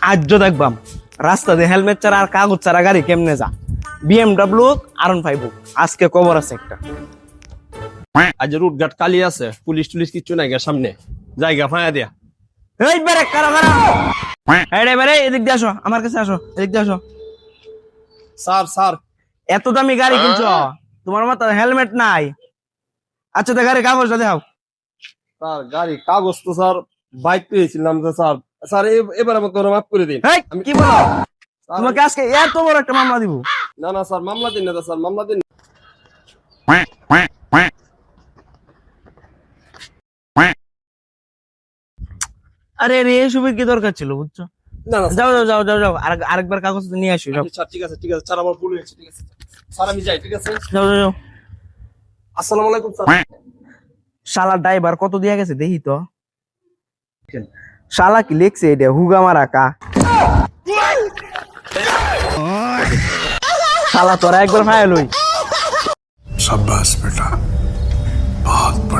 আজ দেখবাম রাস্তা দিয়ে হেলমেট ছাড়া আর কাগজ ছাড়া গাড়ি কেমনে যা। BMW R15 আজকে খবর আছে একটা। আজ রুটঘাট কালি আছে, পুলিশ টুলিশ কিচ্ছু নাই গা সামনে, জায়গা ফাঁয়া দিয়া। এই বেরে কারা কারা এই রে বেরে, এদিক দিয়ে আসো, আমার কাছে আসো, এদিক দিয়ে আসো। স্যার স্যার এত দামি গাড়ি কিনছো, তোমার মাথায় হেলমেট নাই? আচ্ছা তো গাড়ি কাগজটা দেখাও। স্যার গাড়ি কাগজ তো স্যার বাইক পেয়েছিলাম তো স্যার। স্যার এবার আমাকে মাফ করে দিন। এই কি বলো, তোমাকে আজকে এত বড় একটা মামলা দিব। না না স্যার, মামলা দিন না স্যার, মামলা দিন। আরে রে, এসবের কি দরকার ছিল বুঝছো? না না যাও যাও যাও যাও যাও, আরেকবার কাগজ নিয়ে আসো। যাও স্যার, ঠিক আছে ঠিক আছে স্যার, আমার ভুল হয়েছে, ঠিক আছে স্যার, আমি যাই, ঠিক আছে। যাও যাও যাও। আসসালামু আলাইকুম স্যার। শালা ড্রাইভার কত দিয়া গেছে দেখি তো। শালা কি লিখছে এটা, হুগা মারা কা। শালা তোরা একবার ফাইল হই। शाबाश बेटा, बहुत बढ़िया।